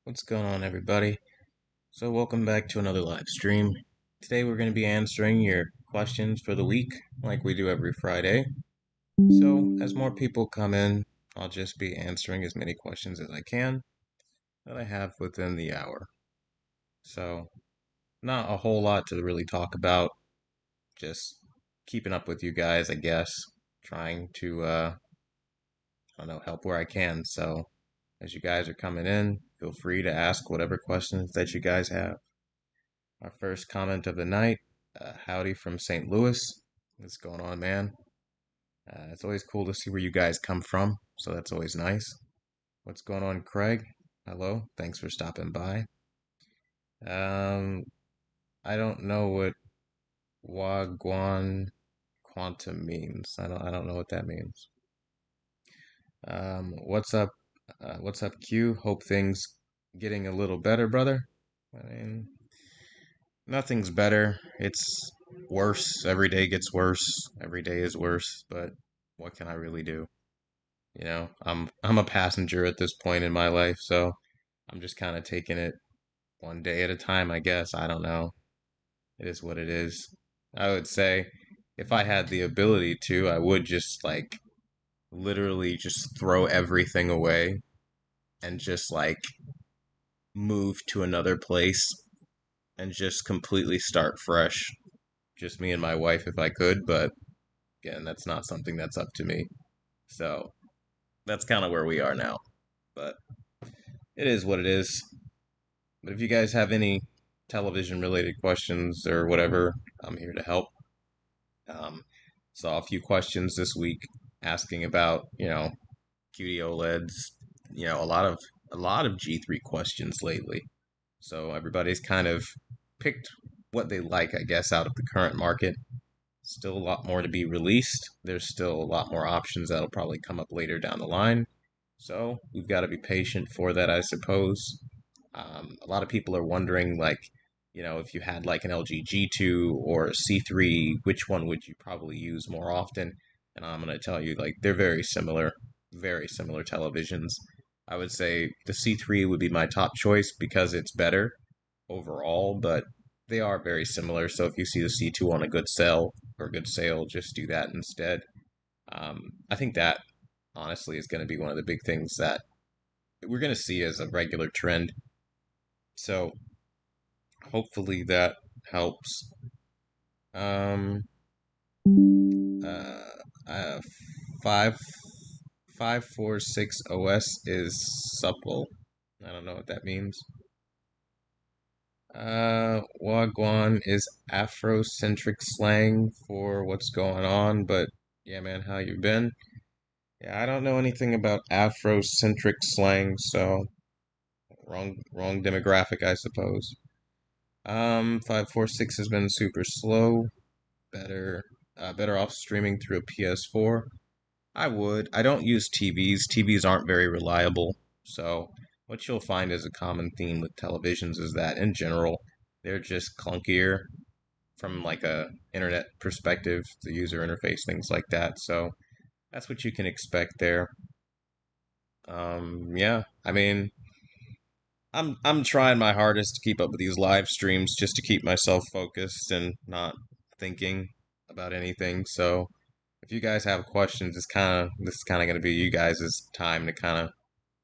What's going on, everybody? So, welcome back to another live stream. Today, we're going to be answering your questions for the week, like we do every Friday. So, as more people come in, I'll just be answering as many questions as I can that I have within the hour. So, not a whole lot to really talk about, just keeping up with you guys, I guess, trying to, I don't know, help where I can. So, as you guys are coming in, feel free to ask whatever questions that you guys have. Our first comment of the night, howdy from St. Louis. What's going on, man? It's always cool to see where you guys come from, so that's always nice. What's going on, Craig? Hello, thanks for stopping by. Um, I don't know what Wagwan Quantum means. I don't know what that means. What's up? What's up, Q? Hope things getting a little better, brother. I mean, nothing's better. It's worse. Every day gets worse. Every day is worse, but what can I really do? I'm a passenger at this point in my life, so I'm just kind of taking it one day at a time, I guess. I don't know. It is what it is. I would say if I had the ability to, I would just like literally just throw everything away and just like move to another place and just completely start fresh. Just me and my wife if I could, but again, that's not something that's up to me. So that's kind of where we are now. But it is what it is. But if you guys have any television related questions or whatever, I'm here to help. Um, Saw a few questions this week asking about, QD OLEDs, a lot of G3 questions lately. So everybody's kind of picked what they like, I guess, out of the current market. Still a lot more to be released. There's still a lot more options that'll probably come up later down the line. So we've got to be patient for that, I suppose. A lot of people are wondering, like, if you had like an LG G2 or a C3, which one would you probably use more often? And I'm going to tell you, like, they're very similar televisions. I would say the C3 would be my top choice because it's better overall, but they are very similar. So if you see the C2 on a good sale or good sale, just do that instead. I think that honestly is going to be one of the big things that we're going to see as a regular trend. So hopefully that helps. Um, uh, uh, five 546 OS is supple. I don't know what that means. Wagwan is Afrocentric slang for what's going on, but yeah, man, how you been? Yeah, I don't know anything about Afrocentric slang, so wrong demographic, I suppose. 546 has been super slow. Better off streaming through a PS4. I would. I don't use TVs. TVs aren't very reliable. So, what you'll find as a common theme with televisions is that in general, they're just clunkier from like a internet perspective, the user interface, things like that. So, that's what you can expect there. Yeah, I mean, I'm trying my hardest to keep up with these live streams just to keep myself focused and not thinking about anything. So, if you guys have questions, this is kind of going to be you guys' time to kind of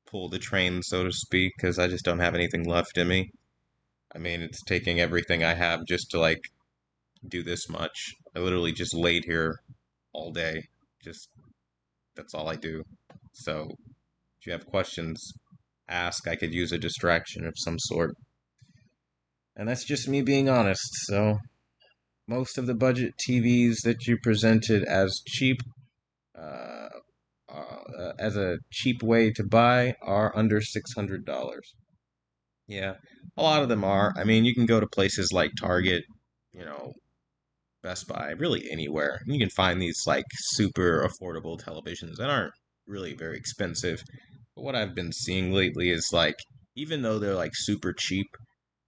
pull the train, so to speak, because I just don't have anything left in me. I mean, it's taking everything I have just to like do this much. I literally just laid here all day. Just that's all I do. So if you have questions, ask. I could use a distraction of some sort. And that's just me being honest. So most of the budget TVs that you presented as cheap, uh, as a cheap way to buy, are under $600. Yeah, a lot of them are. I mean, you can go to places like Target, you know, Best Buy, really anywhere. You can find these like super affordable televisions that aren't really very expensive. But what I've been seeing lately is like, even though they're like super cheap,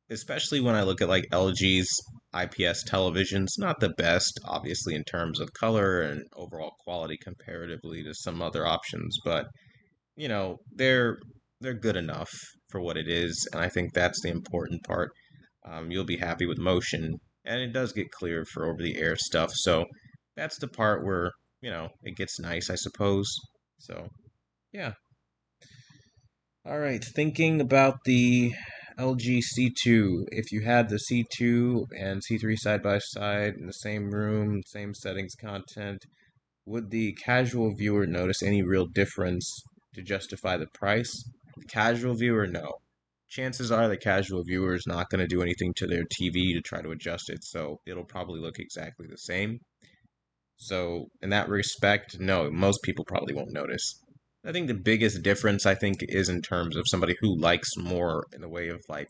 especially when I look at like LG's IPS televisions, not the best, obviously, in terms of color and overall quality comparatively to some other options, but they're good enough for what it is, and I think that's the important part. You'll be happy with motion, and it does get cleared for over the air stuff. So that's the part where it gets nice, I suppose. So yeah. All right, thinking about the LG C2. If you had the C2 and C3 side by side in the same room, same settings, content, would the casual viewer notice any real difference to justify the price? The casual viewer, no. Chances are the casual viewer is not going to do anything to their TV to try to adjust it, so it'll probably look exactly the same. So, in that respect, no, most people probably won't notice. I think the biggest difference, I think, is in terms of somebody who likes more in the way of like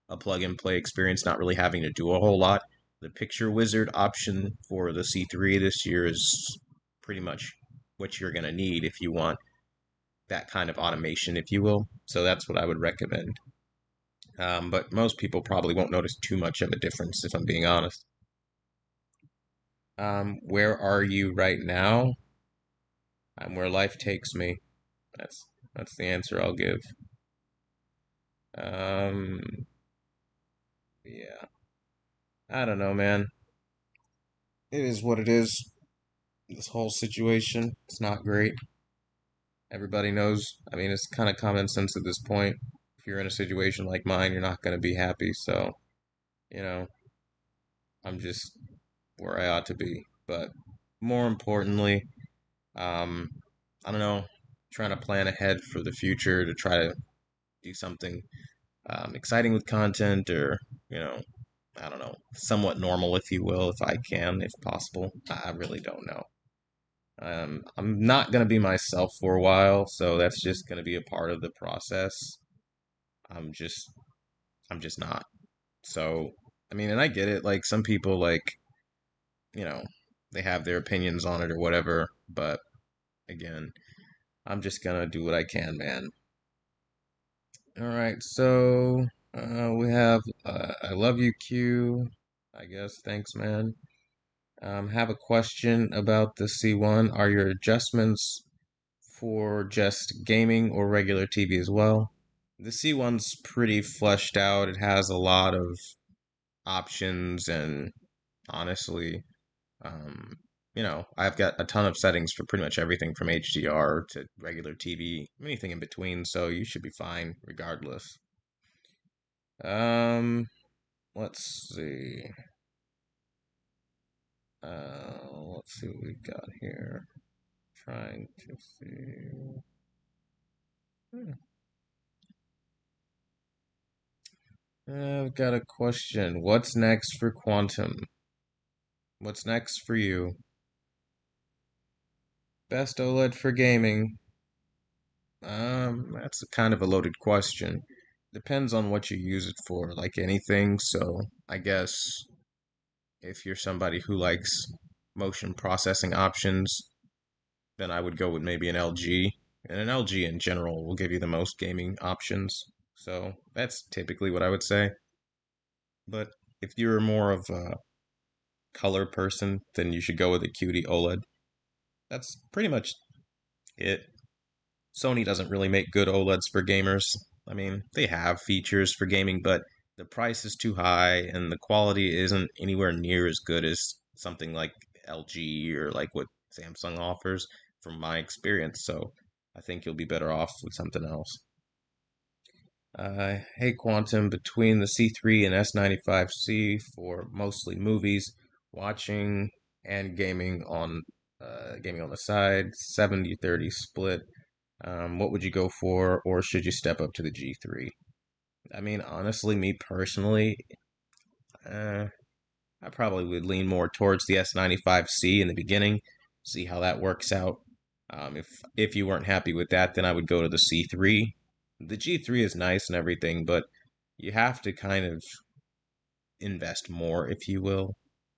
a plug and play experience, not really having to do a whole lot. The Picture Wizard option for the C3 this year is pretty much what you're going to need if you want that kind of automation, if you will. So that's what I would recommend. But most people probably won't notice too much of a difference, if I'm being honest. Where are you right now? I'm where life takes me. That's that's the answer I'll give. Um, yeah. I don't know, man. It is what it is. This whole situation, it's not great. Everybody knows. I mean, it's kind of common sense at this point. If you're in a situation like mine, you're not going to be happy. So, you know, I'm just where I ought to be. But more importantly, um, I don't know, trying to plan ahead for the future to try to do something exciting with content or, you know, I don't know, somewhat normal, if you will, if I can, if possible. I really don't know. I'm not gonna be myself for a while, so that's just gonna be a part of the process. I'm just, I'm just not. So, I mean, and I get it. Like some people, like you know, they have their opinions on it or whatever. But again, I'm just gonna do what I can, man. All right, so we have I love you, Q. I guess. Thanks, man. Have a question about the C1. Are your adjustments for just gaming or regular TV as well? The C1's pretty fleshed out. It has a lot of options, and honestly, um, I've got a ton of settings for pretty much everything from HDR to regular TV, anything in between, so you should be fine regardless. Um, let's see. Let's see what we got here. Trying to see. Hmm. I've got a question. What's next for Quantum? What's next for you? Best OLED for gaming? That's a kind of a loaded question. Depends on what you use it for, like anything. So I guess if you're somebody who likes motion processing options, then I would go with maybe an LG. And an LG in general will give you the most gaming options. So that's typically what I would say. But if you're more of a color person, then you should go with a QD OLED. That's pretty much it. Sony doesn't really make good OLEDs for gamers. I mean, they have features for gaming, but the price is too high and the quality isn't anywhere near as good as something like LG or like what Samsung offers from my experience. So I think you'll be better off with something else. Hey Quantum, between the C3 and S95C for mostly movies, watching and gaming on the side, 70-30 split. What would you go for, or should you step up to the G3? I mean, honestly, me personally, uh, I probably would lean more towards the S95C in the beginning, see how that works out. If you weren't happy with that, then I would go to the C3. The G3 is nice and everything, but you have to kind of invest more, if you will,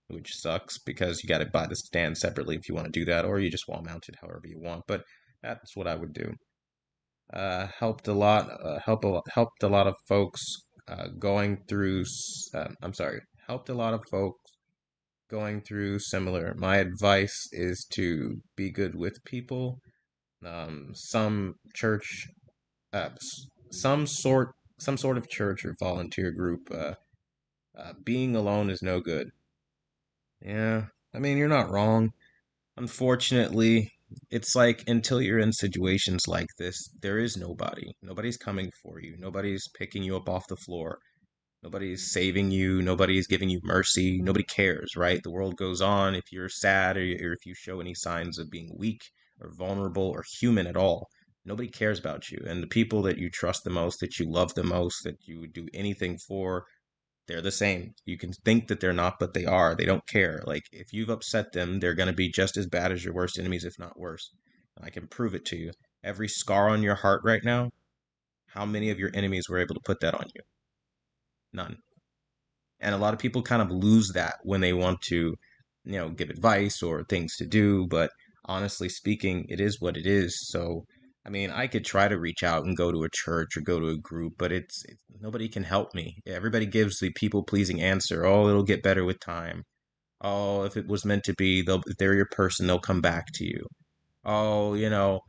which sucks because you got to buy the stand separately if you want to do that, or you just wall mount it however you want. But that's what I would do. Helped a lot. Helped a lot of folks going through. I'm sorry. Helped a lot of folks going through similar. My advice is to be good with people, Some church, some sort of church or volunteer group. Being alone is no good. Yeah, I mean, you're not wrong. Unfortunately, it's like until you're in situations like this, there is nobody. Nobody's coming for you. Nobody's picking you up off the floor. Nobody's saving you. Nobody's giving you mercy. Nobody cares, right? The world goes on. If you're sad or if you show any signs of being weak or vulnerable or human at all, nobody cares about you. And the people that you trust the most, that you love the most, that you would do anything for, they're the same. You can think that they're not, but they are. They don't care. Like, if you've upset them, they're going to be just as bad as your worst enemies, if not worse. I can prove it to you. Every scar on your heart right now, how many of your enemies were able to put that on you? None. And a lot of people kind of lose that when they want to, give advice or things to do. But honestly speaking, it is what it is. So, I mean, I could try to reach out and go to a church or go to a group, but it's nobody can help me. Everybody gives the people pleasing answer. Oh, it'll get better with time. Oh, if it was meant to be, if they're your person, they'll come back to you. Oh,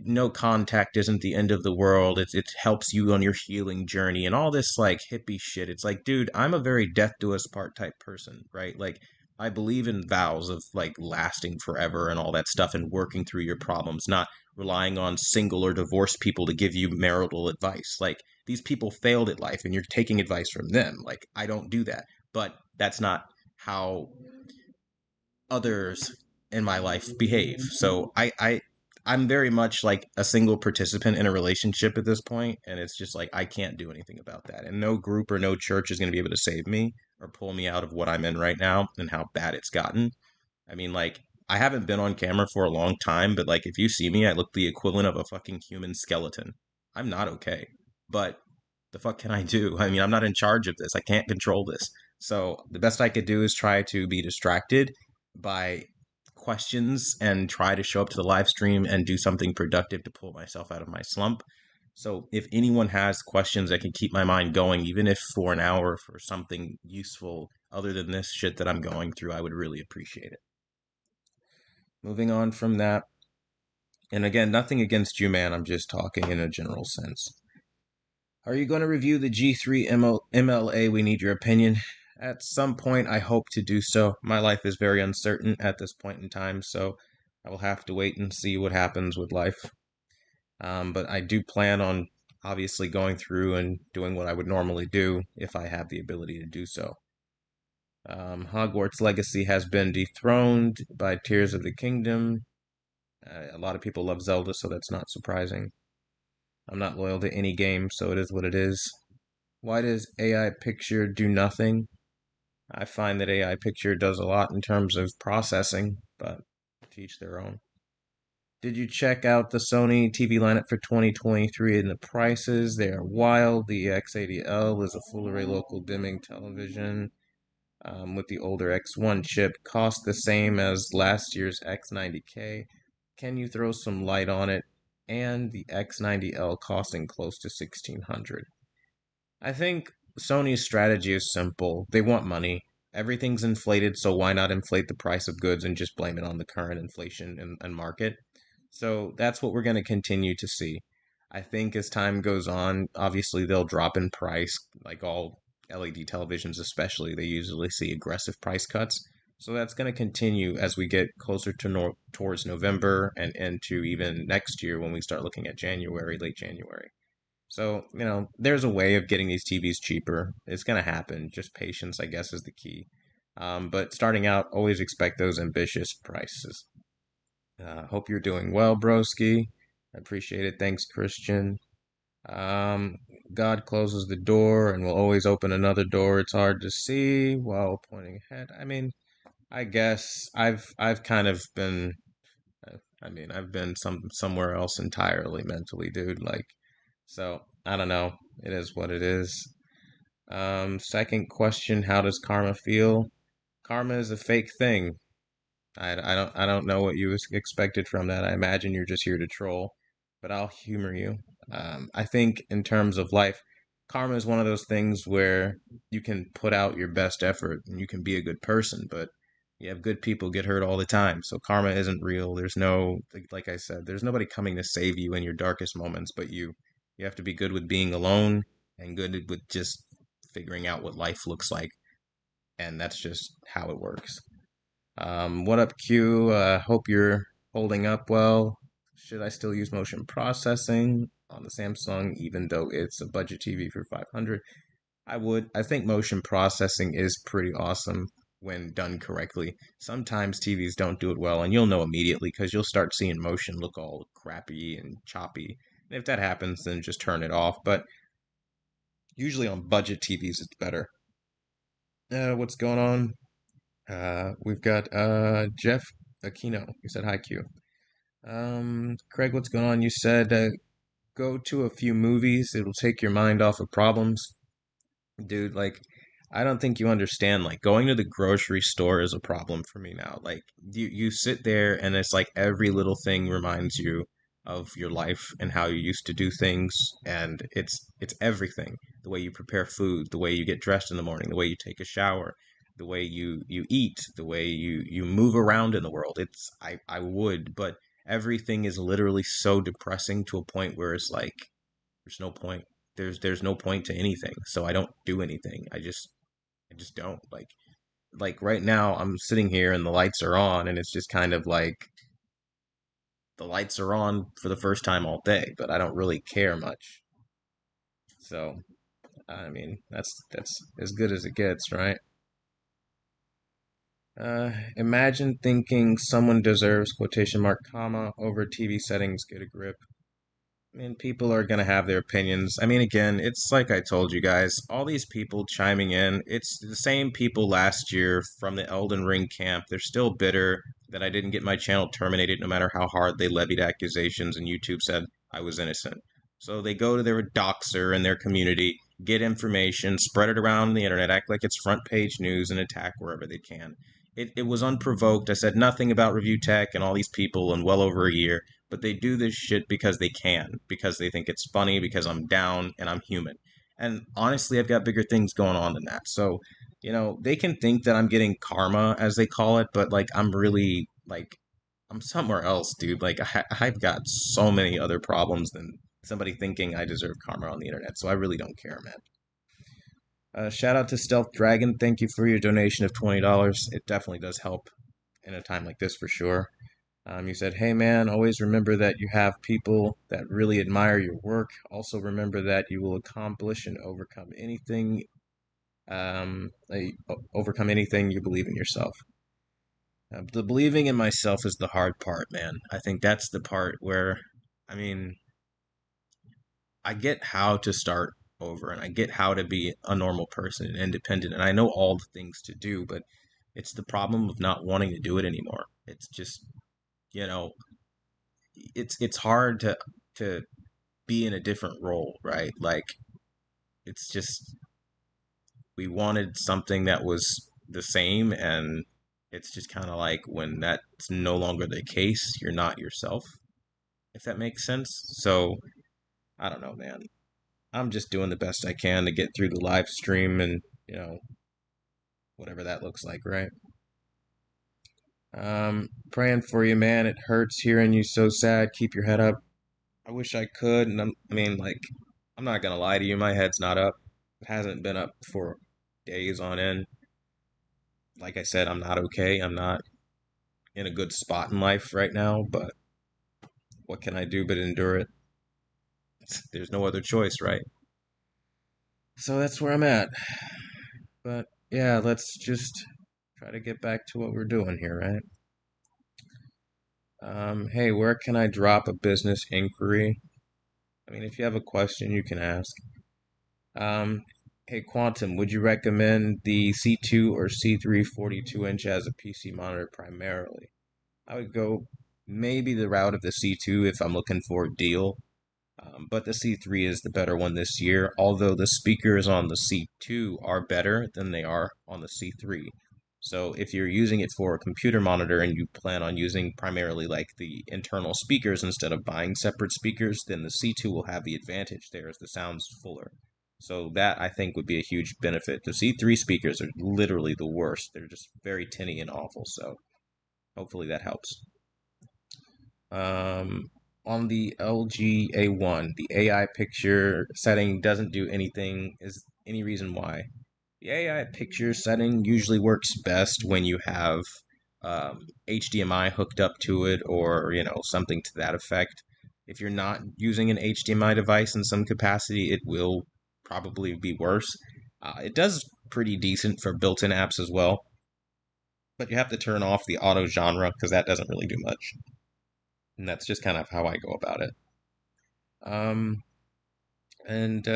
no contact isn't the end of the world. It helps you on your healing journey and all this like hippie shit. It's like, dude, I'm a very death do us part type person, right? Like, I believe in vows of like lasting forever and all that stuff and working through your problems, not relying on single or divorced people to give you marital advice. Like, these people failed at life and you're taking advice from them. Like, I don't do that. But that's not how others in my life behave. So I'm very much like a single participant in a relationship at this point, and it's just like I can't do anything about that. And no group or no church is going to be able to save me or pull me out of what I'm in right now and how bad it's gotten. I mean, like, I haven't been on camera for a long time, but like if you see me, I look the equivalent of a fucking human skeleton. I'm not okay. But the fuck can I do? I mean, I'm not in charge of this. I can't control this. So the best I could do is try to be distracted by questions and try to show up to the live stream and do something productive to pull myself out of my slump. So if anyone has questions that can keep my mind going, even if for an hour for something useful other than this shit that I'm going through, I would really appreciate it. Moving on from that, and again, nothing against you, man. I'm just talking in a general sense. Are you going to review the G3 MLA? We need your opinion. At some point, I hope to do so. My life is very uncertain at this point in time, so I will have to wait and see what happens with life. But I do plan on obviously going through and doing what I would normally do if I have the ability to do so. Hogwarts Legacy has been dethroned by Tears of the Kingdom. A lot of people love Zelda, so that's not surprising. I'm not loyal to any game, so it is what it is. Why does AI Picture do nothing? I find that AI Picture does a lot in terms of processing, but to each their own. Did you check out the Sony TV lineup for 2023 and the prices? They are wild. The X80L is a full array local dimming television with the older X1 chip. Cost the same as last year's X90K. Can you throw some light on it? And the X90L costing close to 1600. I think Sony's strategy is simple. They want money. Everything's inflated, so why not inflate the price of goods and just blame it on the current inflation and market? So that's what we're going to continue to see. I think as time goes on, obviously they'll drop in price, like all LED televisions, especially. They usually see aggressive price cuts. So that's going to continue as we get closer to towards November and into even next year when we start looking at January, late January. So, there's a way of getting these TVs cheaper. It's going to happen. Just patience, I guess, is the key. But starting out, always expect those ambitious prices. Hope you're doing well, broski. I appreciate it. Thanks, Christian. Um, God closes the door and will always open another door. It's hard to see while pointing ahead. I mean, I guess I've kind of been. I've been somewhere else entirely mentally, dude. Like, so I don't know. It is what it is. Second question: how does karma feel? Karma is a fake thing. I don't know what you expected from that. I imagine you're just here to troll, but I'll humor you. I think in terms of life, karma is one of those things where you can put out your best effort and you can be a good person, but You have good people get hurt all the time, so karma isn't real. There's no, like I said, there's nobody coming to save you in your darkest moments but you. You have to be good with being alone and good with just figuring out what life looks like, and that's just how it works. What up, Q? Hope you're holding up well. Should I still use motion processing on the Samsung, even though it's a budget TV for 500? I would. I think motion processing is pretty awesome when done correctly. Sometimes TVs don't do it well, and you'll know immediately because you'll start seeing motion look all crappy and choppy. And if that happens, then just turn it off. But usually on budget TVs, it's better. What's going on? We've got Jeff Aquino. You said hi, Q. Craig, what's going on? You said go to a few movies. It'll take your mind off of problems. Dude, like, I don't think you understand. Like, going to the grocery store is a problem for me now. Like, you sit there and it's like every little thing reminds you of your life and how you used to do things, and it's everything. The way you prepare food, the way you get dressed in the morning, the way you take a shower, the way you eat, the way you move around in the world. It's I would, but everything is literally so depressing to a point where it's like there's no point. There's no point to anything. So I don't do anything. I just don't. Like right now I'm sitting here and the lights are on and it's just kind of like the lights are on for the first time all day, but I don't really care much. So, I mean, that's as good as it gets, right? Imagine thinking someone deserves quotation mark comma over TV settings, get a grip. I mean, people are going to have their opinions. I mean, again, it's like I told you guys, all these people chiming in, it's the same people last year from the Elden Ring camp. They're still bitter that I didn't get my channel terminated no matter how hard they levied accusations and YouTube said I was innocent. So they go to their doxer in their community, get information, spread it around the internet, act like it's front page news, and attack wherever they can. It was unprovoked. I said nothing about Review Tech and all these people in well over a year, but they do this shit because they can, because they think it's funny, because I'm down and I'm human. And honestly, I've got bigger things going on than that. So, they can think that I'm getting karma, as they call it, but like I'm really like I'm somewhere else, dude. Like I've got so many other problems than somebody thinking I deserve karma on the internet. So I really don't care, man. Shout out to Stealth Dragon. Thank you for your donation of $20. It definitely does help in a time like this for sure. You said, hey man, always remember that you have people that really admire your work. Also remember that you will accomplish and overcome anything you believe in yourself. The believing in myself is the hard part, man. I think that's the part where, I mean, I get how to start over and I get how to be a normal person and independent and I know all the things to do, but it's the problem of not wanting to do it anymore. It's just, you know, it's hard to be in a different role, right? Like it's just we wanted something that was the same and it's just kind of like when that's no longer the case, you're not yourself, if that makes sense. So, I don't know, man. I'm just doing the best I can to get through the live stream and, whatever that looks like, right? Praying for you, man. It hurts hearing you so sad. Keep your head up. I wish I could, and I mean, like, I'm not gonna lie to you, my head's not up. It hasn't been up for days on end. Like I said, I'm not okay. I'm not in a good spot in life right now, but what can I do but endure it? There's no other choice, right? So that's where I'm at. But yeah, let's just try to get back to what we're doing here, right? Hey, where can I drop a business inquiry? I mean, if you have a question, you can ask. Um, hey, Quantum, would you recommend the C2 or C3 42-inch as a PC monitor primarily? I would go maybe the route of the C2 if I'm looking for a deal. But the C3 is the better one this year, although the speakers on the C2 are better than they are on the C3. So if you're using it for a computer monitor and you plan on using primarily like the internal speakers instead of buying separate speakers, then the C2 will have the advantage there as the sound's fuller. So that I think would be a huge benefit. The C3 speakers are literally the worst. They're just very tinny and awful. So hopefully that helps. Um, on the LG A1, the AI picture setting doesn't do anything. Is any reason why? The AI picture setting usually works best when you have HDMI hooked up to it, or something to that effect. If you're not using an HDMI device in some capacity, it will probably be worse. It does pretty decent for built-in apps as well, but you have to turn off the auto genre because that doesn't really do much. And that's just kind of how I go about it. Um, and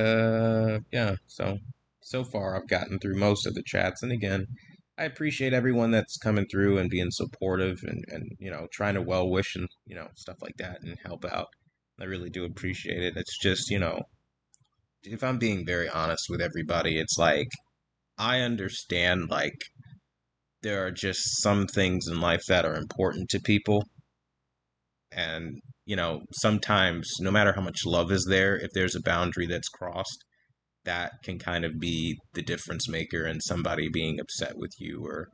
yeah, so far I've gotten through most of the chats, and again, I appreciate everyone that's coming through and being supportive and trying to well wish and stuff like that and help out. I really do appreciate it. It's just if I'm being very honest with everybody, it's like I understand like there are just some things in life that are important to people, and sometimes no matter how much love is there, if there's a boundary that's crossed, that can kind of be the difference maker in somebody being upset with you, or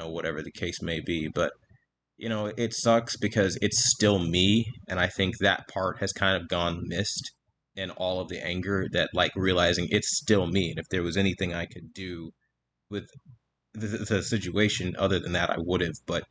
whatever the case may be. But it sucks because it's still me, and I think that part has kind of gone missed in all of the anger, that like realizing it's still me, and if there was anything I could do with the situation other than that, I would have. But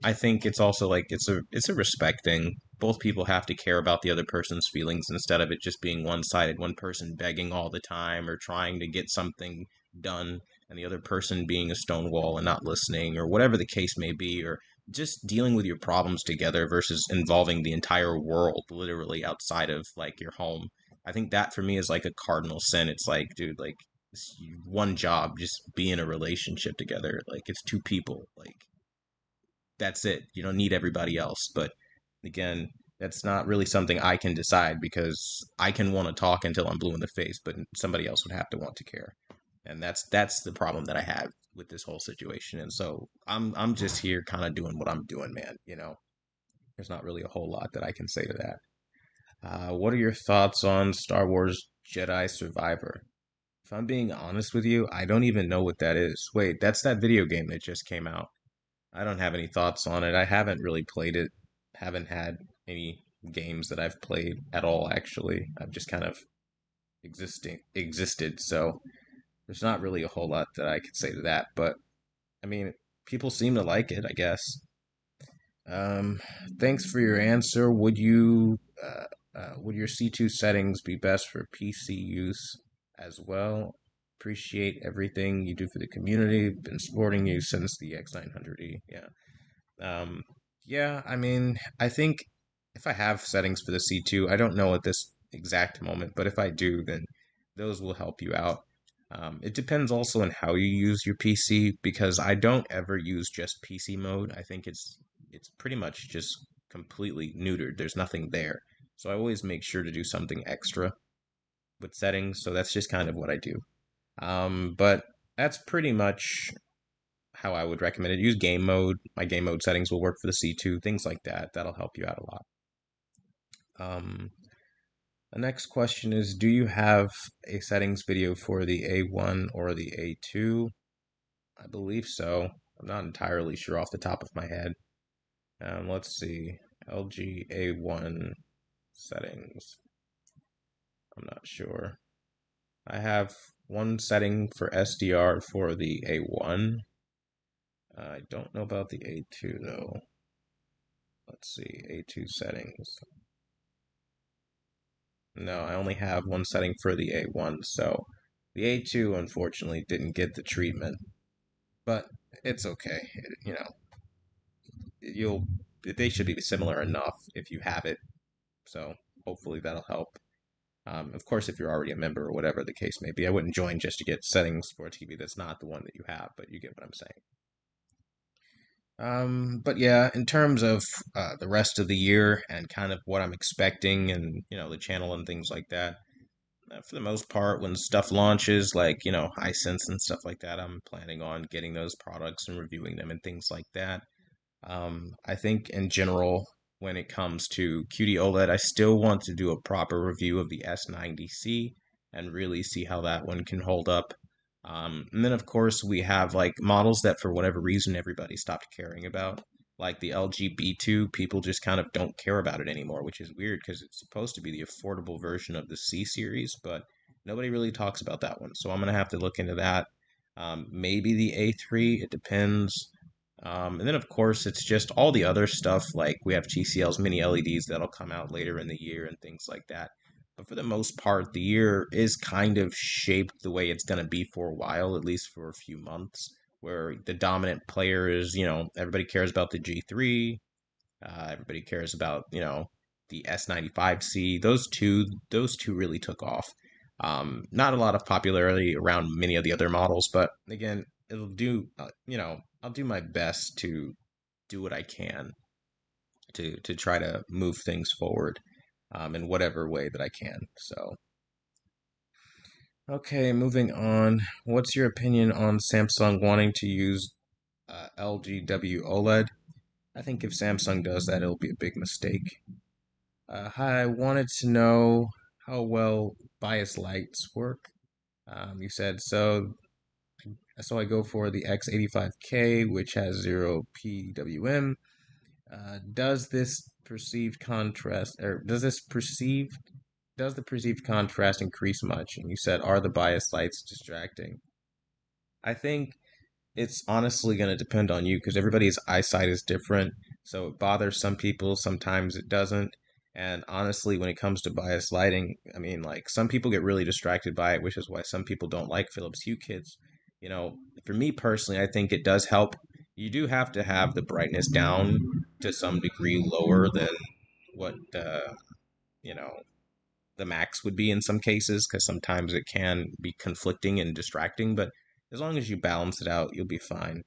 I think it's also like it's a respect thing. Both people have to care about the other person's feelings instead of it just being one-sided, one person begging all the time or trying to get something done, and the other person being a stonewall and not listening, or whatever the case may be, or just dealing with your problems together versus involving the entire world literally outside of like your home. I think that for me is like a cardinal sin. It's like, dude, like it's one job, just be in a relationship together. Like it's two people. Like that's it. You don't need everybody else. But again, that's not really something I can decide, because I can want to talk until I'm blue in the face, but somebody else would have to want to care. And that's the problem that I have with this whole situation. And so I'm just here kind of doing what I'm doing, man. There's not really a whole lot that I can say to that. What are your thoughts on Star Wars Jedi Survivor? If I'm being honest with you, I don't even know what that is. Wait, that's that video game that just came out. I don't have any thoughts on it. I haven't really played it. Haven't had any games that I've played at all, actually. I've just kind of existed, so there's not really a whole lot that I could say to that, but I mean, people seem to like it, I guess. Um, Thanks for your answer. Would your C2 settings be best for PC use as well? Appreciate everything you do for the community. Been supporting you since the X900E. Yeah. Um, yeah, I mean, I think if I have settings for the C2, I don't know at this exact moment, but if I do, then those will help you out. It depends also on how you use your PC, because I don't ever use just PC mode. I think it's pretty much just completely neutered. There's nothing there. So I always make sure to do something extra with settings. So that's just kind of what I do. But that's pretty much how I would recommend it. Use game mode. My game mode settings will work for the C2, things like that. That'll help you out a lot. Um, the next question is, do you have a settings video for the A1 or the A2? I believe so. I'm not entirely sure off the top of my head. Let's see. LG A1 settings. I'm not sure. I have one setting for SDR for the A1. I don't know about the A2 though. Let's see, A2 settings. No, I only have one setting for the A1, so the A2 unfortunately didn't get the treatment. But it's okay. You'll they should be similar enough if you have it. So hopefully that'll help. Of course, if you're already a member or whatever the case may be, I wouldn't join just to get settings for a TV that's not the one that you have, but you get what I'm saying. But yeah, in terms of the rest of the year and kind of what I'm expecting, and the channel and things like that, for the most part, when stuff launches, like Hisense and stuff like that, I'm planning on getting those products and reviewing them and things like that. I think in general, when it comes to QD OLED, I still want to do a proper review of the S90C. and really see how that one can hold up. And then, of course, we have like models that for whatever reason everybody stopped caring about. Like the LG B2, people just kind of don't care about it anymore, which is weird because it's supposed to be the affordable version of the C series, but nobody really talks about that one. So I'm going to have to look into that. Maybe the A3, it depends. And then, of course, it's just all the other stuff. Like we have TCL's mini LEDs that'll come out later in the year and things like that. But for the most part, the year is kind of shaped the way it's going to be for a while, at least for a few months, where the dominant player is, everybody cares about the G3. Everybody cares about, the S95C. Those two really took off. Not a lot of popularity around many of the other models, but again, I'll do my best to do what I can to try to move things forward in whatever way that I can. So, okay, moving on. What's your opinion on Samsung wanting to use LGW OLED? I think if Samsung does that, it'll be a big mistake. Hi, I wanted to know how well bias lights work. You said so. So I go for the X85K, which has 0 PWM. Does this perceived contrast, or does the perceived contrast increase much? And you said, are the bias lights distracting? I think it's honestly going to depend on you because everybody's eyesight is different. So it bothers some people, sometimes it doesn't. And honestly, when it comes to bias lighting, I mean, like some people get really distracted by it, which is why some people don't like Philips Hue kits. For me personally, I think it does help. You do have to have the brightness down to some degree lower than what you know the max would be in some cases because sometimes it can be conflicting and distracting. But as long as you balance it out, you'll be fine.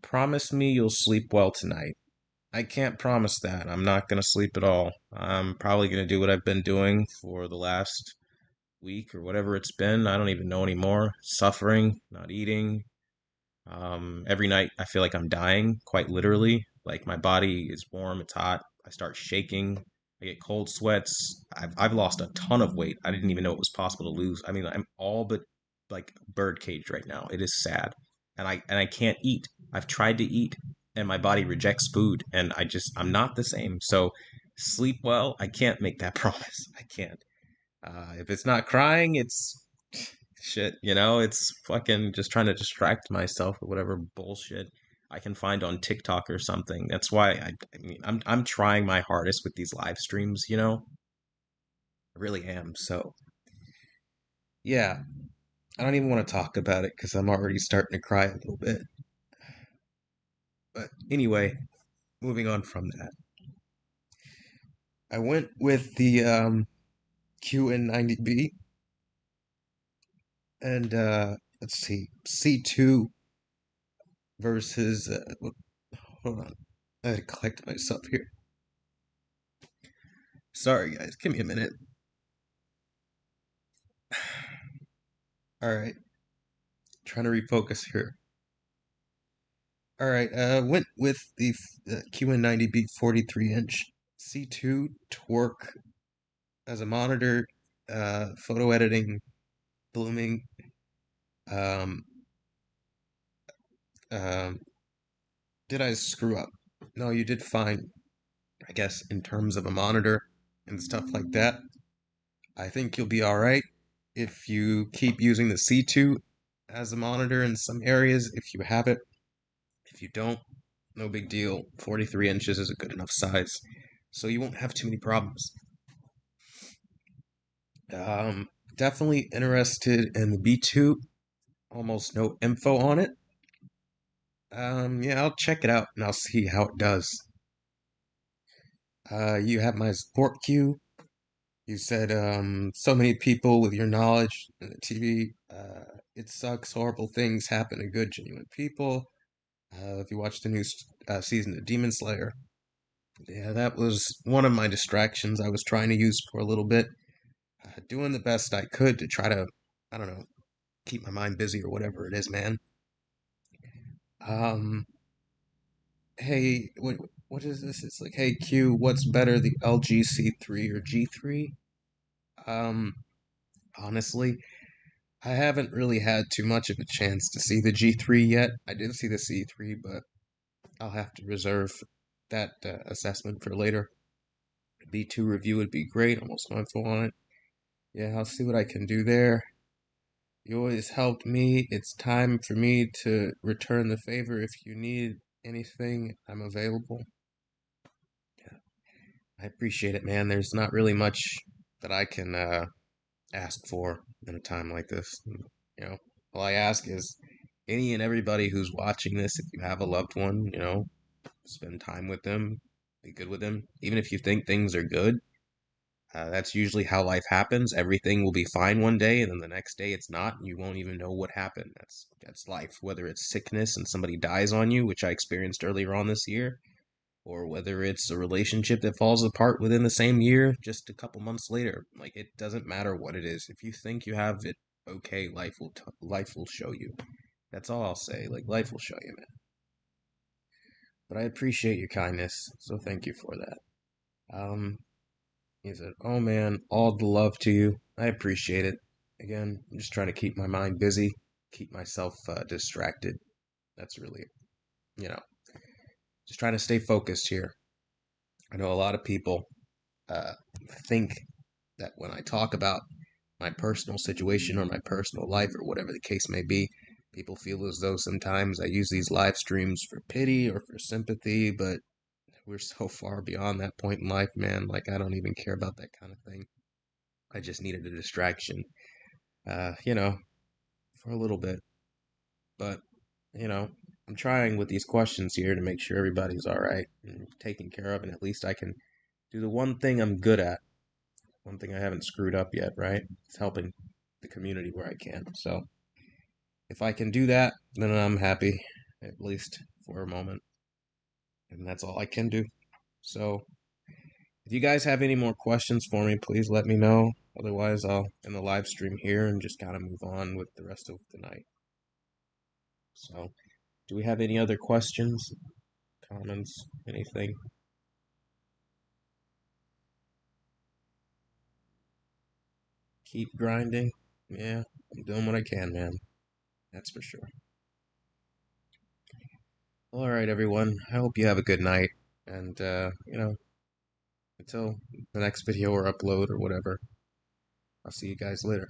Promise me you'll sleep well tonight. I can't promise that. I'm not gonna sleep at all. I'm probably gonna do what I've been doing for the last week or whatever it's been. I don't even know anymore. Suffering, not eating. Every night I feel like I'm dying, quite literally. Like my body is warm, it's hot. I start shaking. I get cold sweats. I've lost a ton of weight. I didn't even know it was possible to lose. I mean, I'm all but like bird caged right now. It is sad, and I can't eat. I've tried to eat, and my body rejects food, and I'm not the same. So sleep well. I can't make that promise. I can't. If it's not crying, it's shit, it's fucking just trying to distract myself with whatever bullshit I can find on TikTok or something. That's why I'm trying my hardest with these live streams. I really am. So, yeah, I don't even want to talk about it because I'm already starting to cry a little bit. But anyway, moving on from that. I went with the QN90B and let's see, C2 versus hold on. I had to collect myself here. Sorry, guys. Give me a minute. All right. Trying to refocus here. All right. Went with the QN90B 43-inch C2 Torque as a monitor, photo editing, blooming. Um, um, did I screw up? No, you did fine. I guess in terms of a monitor and stuff like that. I think you'll be all right if you keep using the C2 as a monitor in some areas if you have it. If you don't, no big deal. 43 inches is a good enough size, so you won't have too many problems. Um, Definitely interested in the B2. Almost no info on it. Yeah, I'll check it out and I'll see how it does. You have my support queue. You said so many people with your knowledge in the TV. It sucks. Horrible things happen to good, genuine people. If you watch the new season of Demon Slayer, yeah, that was one of my distractions I was trying to use for a little bit. Doing the best I could to try to, I don't know, keep my mind busy or whatever it is, man. Um, hey, what is this? It's like, hey Q, what's better, the LG C3 or G3? Honestly, I haven't really had too much of a chance to see the G3 yet. I did see the C3, but I'll have to reserve that assessment for later. B2 review would be great. Almost mindful on it. Yeah, I'll see what I can do there. You always helped me. It's time for me to return the favor. If you need anything, I'm available. Yeah, I appreciate it, man. There's not really much that I can ask for in a time like this. You know, all I ask is any and everybody who's watching this, if you have a loved one, spend time with them, be good with them. Even if you think things are good, that's usually how life happens. Everything will be fine one day, and then the next day it's not, and you won't even know what happened. That's life. Whether it's sickness and somebody dies on you, which I experienced earlier on this year, or whether it's a relationship that falls apart within the same year, just a couple months later. Like it doesn't matter what it is. If you think you have it okay, life will show you. That's all I'll say. Like life will show you, man. But I appreciate your kindness, so thank you for that. Um, he said, "Oh man, all the love to you. I appreciate it. Again, I'm just trying to keep my mind busy, keep myself distracted. That's really, you know, just trying to stay focused here. I know a lot of people uh, think that when I talk about my personal situation or my personal life or whatever the case may be, people feel as though sometimes I use these live streams for pity or for sympathy, but we're so far beyond that point in life, man. Like, I don't even care about that kind of thing. I just needed a distraction, uh, you know, for a little bit. But, you know, I'm trying with these questions here to make sure everybody's all right and taken care of, and at least I can do the one thing I'm good at. One thing I haven't screwed up yet, right? It's helping the community where I can. So if I can do that, then I'm happy, at least for a moment. And that's all I can do. So if you guys have any more questions for me, please let me know. Otherwise, I'll end the live stream here and just kind of move on with the rest of the night. So, do we have any other questions, comments, anything? Keep grinding. Yeah, I'm doing what I can, man. That's for sure. All right, everyone. I hope you have a good night. And, until the next video or upload or whatever, I'll see you guys later.